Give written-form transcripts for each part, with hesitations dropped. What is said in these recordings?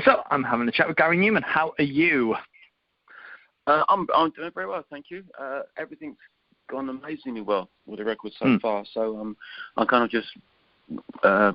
So I'm having a chat with Gary Numan. How are you? I'm doing very well, thank you. Everything's gone amazingly well with the record so far. So I'm kind of just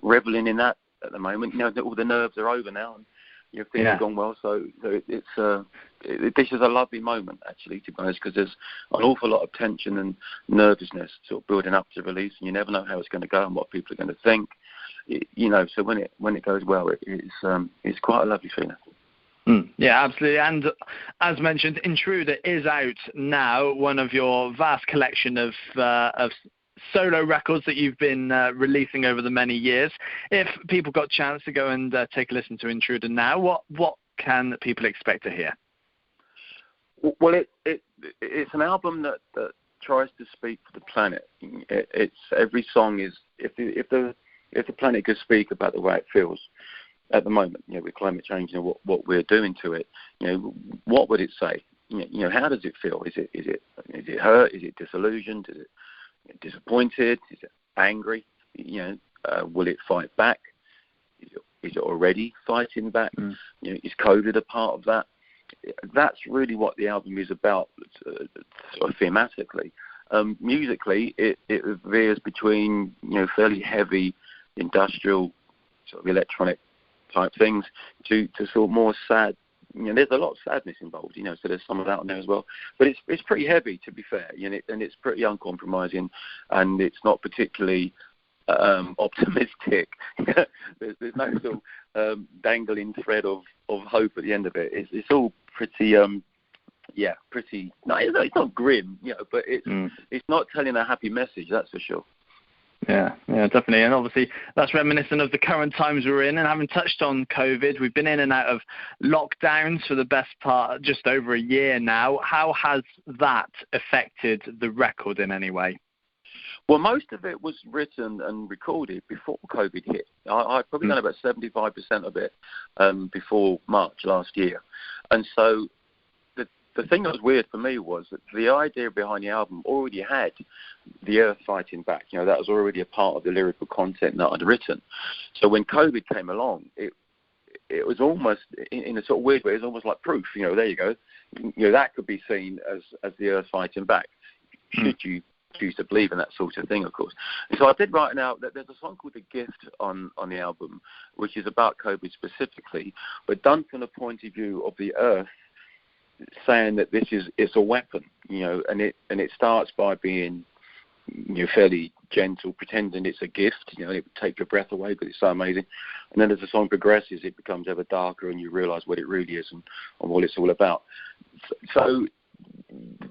reveling in that at the moment. You know, all the nerves are over now, and things have gone well. So this is a lovely moment, actually, to be honest, because there's an awful lot of tension and nervousness sort of building up to release, and you never know how it's going to go and what people are going to think. So when it goes well, it's quite a lovely feeling. Yeah, absolutely. And as mentioned, Intruder is out now, one of your vast collection of solo records that you've been releasing over the many years. If people got a chance to go and take a listen to Intruder now, what can people expect to hear? Well, it's an album that tries to speak for the planet. It's every song is if the planet could speak about the way it feels at the moment, with climate change and what we're doing to it, what would it say? How does it feel? Is it hurt? Is it disillusioned? Is it disappointed? Is it angry? Will it fight back? Is it already fighting back? Is COVID a part of that? That's really what the album is about, sort of thematically. Musically, it veers between fairly heavy industrial sort of electronic type things to sort of more sad. There's a lot of sadness involved, so there's some of that on there as well. But it's pretty heavy, to be fair, and it's pretty uncompromising, and it's not particularly optimistic. there's no sort of dangling thread of hope at the end of it. It's all pretty pretty. No, it's not grim, but it's not telling a happy message, that's for sure. Yeah, definitely. And obviously that's reminiscent of the current times we're in. And having touched on COVID, we've been in and out of lockdowns for the best part just over a year now. How has that affected the record in any way? Well, most of it was written and recorded before COVID hit. I'd probably done about 75% of it before March last year. And so the thing that was weird for me was that the idea behind the album already had the earth fighting back. That was already a part of the lyrical content that I'd written. So when COVID came along, it was almost, in a sort of weird way, it was almost like proof. There you go. That could be seen as the earth fighting back. Should you choose to believe in that sort of thing, of course. And so I did write now that there's a song called The Gift on the album, which is about COVID specifically, but done from the point of view of the earth, saying that it's a weapon, and it starts by being fairly gentle, pretending it's a gift, it would take your breath away, but it's so amazing. And then as the song progresses, it becomes ever darker, and you realise what it really is and what it's all about. So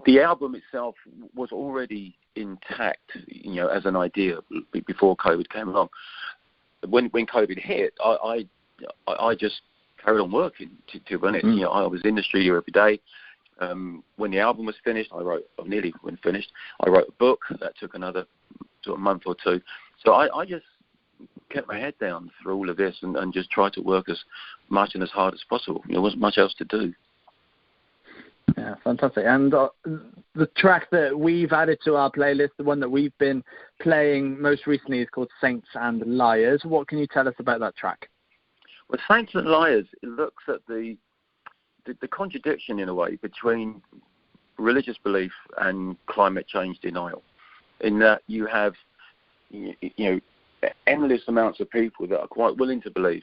the album itself was already intact, as an idea before COVID came along. When COVID hit, I just carried on working, to be honest. I was in the studio every day. When the album was finished, I wrote a book that took another sort of month or two. So I just kept my head down through all of this and just tried to work as much and as hard as possible. There wasn't much else to do. Yeah, fantastic. And the track that we've added to our playlist, the one that we've been playing most recently, is called Saints and Liars. What can you tell us about that track? Well, Saints and Liars, it looks at the contradiction, in a way, between religious belief and climate change denial, in that you have endless amounts of people that are quite willing to believe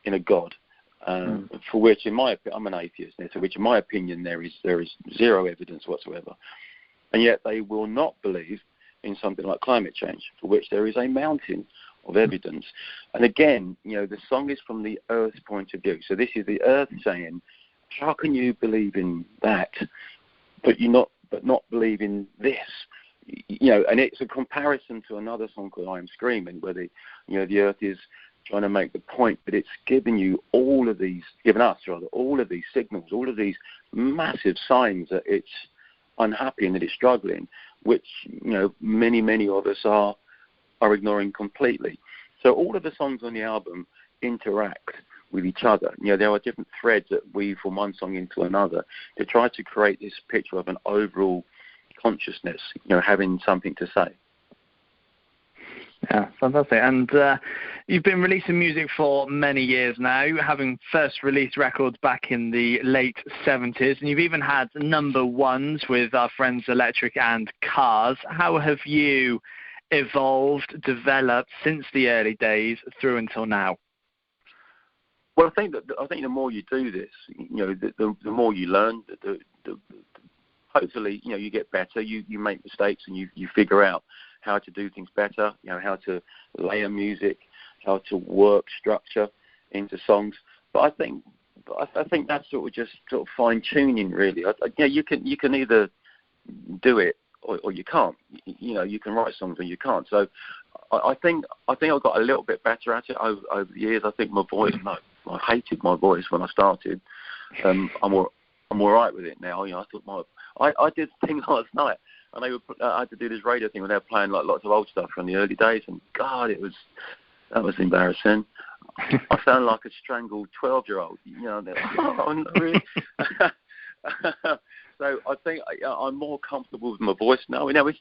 in a God, for which, I'm an atheist, for which, in my opinion, there is zero evidence whatsoever, and yet they will not believe in something like climate change, for which there is a mountain of evidence. And again, the song is from the earth's point of view. So this is the earth saying, how can you believe in that, but not believe in this? And it's a comparison to another song called I Am Screaming, where the earth is trying to make the point, but it's giving us all of these signals, all of these massive signs that it's unhappy and that it's struggling, which many, many of us are ignoring completely. So all of the songs on the album interact with each other. There are different threads that weave from one song into another to try to create this picture of an overall consciousness, having something to say. Yeah, fantastic. And you've been releasing music for many years now, having first released records back in the late 70s, and you've even had number ones with Our Friends Electric and Cars. How have you evolved, developed since the early days through until now? Well, I think the more you do this, the more you learn. Hopefully, you get better. You make mistakes and you figure out how to do things better. How to layer music, how to work structure into songs. But I think that's sort of fine tuning, really. You can either do it or you can't. You can write songs or you can't. So I think I've got a little bit better at it over the years. I think my voice. No, I hated my voice when I started. I'm all right with it now. I thought I did things last night, and I had to do this radio thing where they were playing like lots of old stuff from the early days, and God, that was embarrassing. I sound like a strangled 12-year-old. Oh, really? So I think I'm more comfortable with my voice now. It's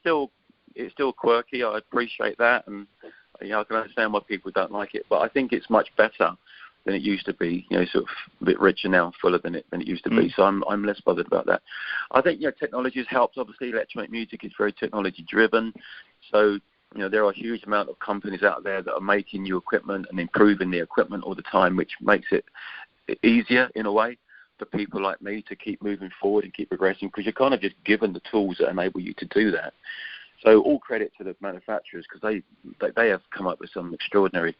still quirky. I appreciate that, and I can understand why people don't like it. But I think it's much better than it used to be. Sort of a bit richer now, fuller than it used to be. So I'm less bothered about that. I think technology has helped. Obviously, electronic music is very technology driven. So there are a huge amount of companies out there that are making new equipment and improving the equipment all the time, which makes it easier in a way for people like me to keep moving forward and keep progressing, because you're kind of just given the tools that enable you to do that. So all credit to the manufacturers, because they have come up with some extraordinary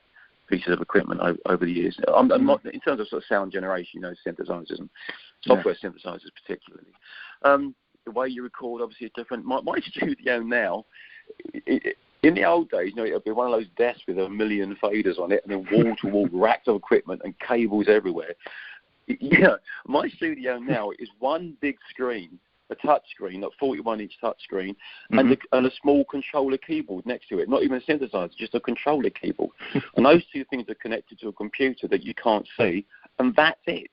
pieces of equipment over the years. I'm not, in terms of sort of sound generation, synthesizers and software synthesizers particularly. The way you record obviously is different. My studio now, in the old days, it would be one of those desks with a million faders on it and then wall-to-wall racks of equipment and cables everywhere. My studio now is one big screen, a touch screen, a 41-inch touch screen, and a small controller keyboard next to it. Not even a synthesizer, just a controller keyboard. And those two things are connected to a computer that you can't see, and that's it.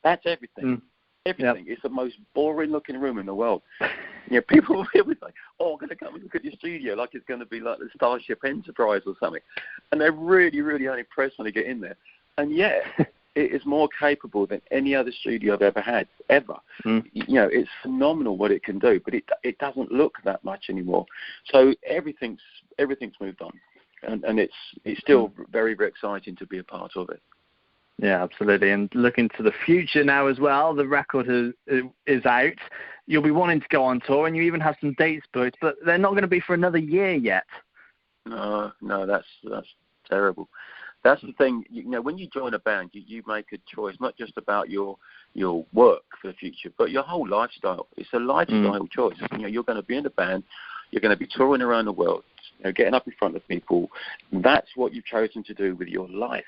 That's everything. Everything. Yep. It's the most boring-looking room in the world. People will say, "Oh, I'm going to come and look at your studio like it's going to be like the Starship Enterprise or something," and they're really, really unimpressed when they get in there. And yet, it is more capable than any other studio I've ever had, ever. It's phenomenal what it can do, but it doesn't look that much anymore. So everything's moved on, and it's still very, very exciting to be a part of it. Yeah, absolutely. And looking to the future now as well, the record is out. You'll be wanting to go on tour, and you even have some dates booked, but they're not going to be for another year yet. No, that's terrible. That's the thing. When you join a band, you make a choice not just about your work for the future, but your whole lifestyle. It's a lifestyle choice. You're going to be in the band. You're going to be touring around the world, getting up in front of people. That's what you've chosen to do with your life.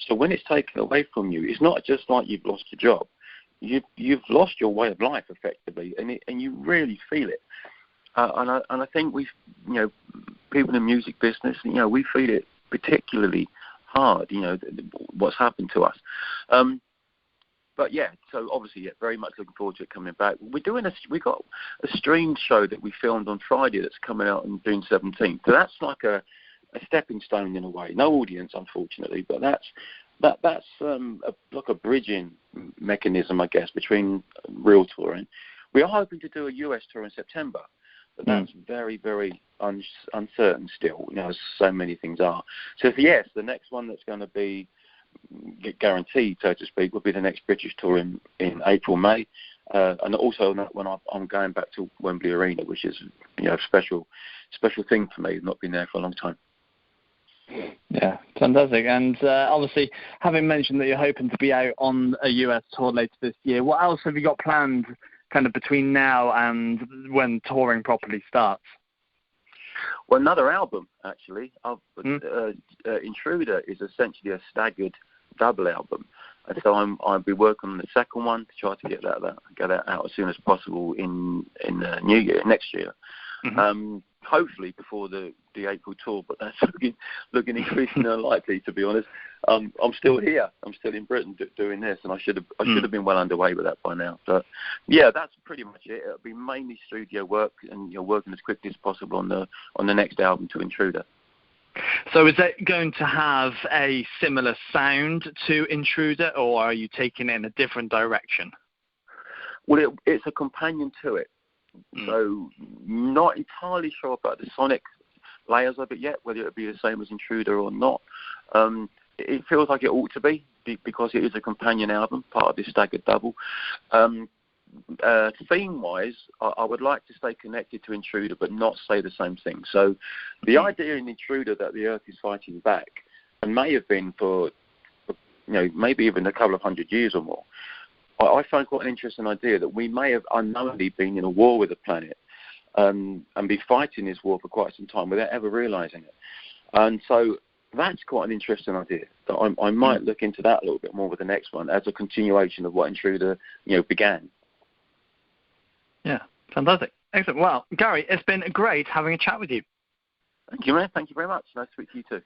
So when it's taken away from you, it's not just like you've lost your job. You've lost your way of life effectively, and you really feel it. And I think people in the music business, we feel it particularly hard. What's happened to us. But yeah, so obviously, very much looking forward to it coming back. We got a streamed show that we filmed on Friday that's coming out on June 17th. So that's like a stepping stone in a way. No audience, unfortunately, but that's like a bridging mechanism, I guess, between real touring. We are hoping to do a US tour in September, but that's very, very uncertain still, as so many things are. So yes, the next one that's going to be guaranteed, so to speak, will be the next British tour in April, May. And also when I'm going back to Wembley Arena, which is a special thing for me, not been there for a long time. Yeah, fantastic. And obviously, having mentioned that you're hoping to be out on a US tour later this year, what else have you got planned kind of between now and when touring properly starts? Well, another album, actually. Intruder is essentially a staggered double album. And so I'll be working on the second one to try to get that out as soon as possible in the new year, next year. Hopefully before the April tour, but that's looking increasingly unlikely, to be honest. I'm still here. I'm still in Britain doing this, and I should have been well underway with that by now. But yeah, that's pretty much it. It'll be mainly studio work, and you're working as quickly as possible on the next album, to Intruder. So is it going to have a similar sound to Intruder, or are you taking it in a different direction? Well, it's a companion to it. So not entirely sure about the sonic layers of it yet, whether it would be the same as Intruder or not. It feels like it ought to be because it is a companion album, part of this staggered double. Theme-wise, I would like to stay connected to Intruder but not say the same thing. So the idea in Intruder that the Earth is fighting back, and may have been for maybe even a couple of 100 years or more, I find quite an interesting idea that we may have unknowingly been in a war with the planet and be fighting this war for quite some time without ever realising it. And so that's quite an interesting idea. That I might look into that a little bit more with the next one as a continuation of what Intruder began. Yeah, fantastic. Excellent. Well, Gary, it's been great having a chat with you. Thank you, man. Thank you very much. Nice to speak to you too.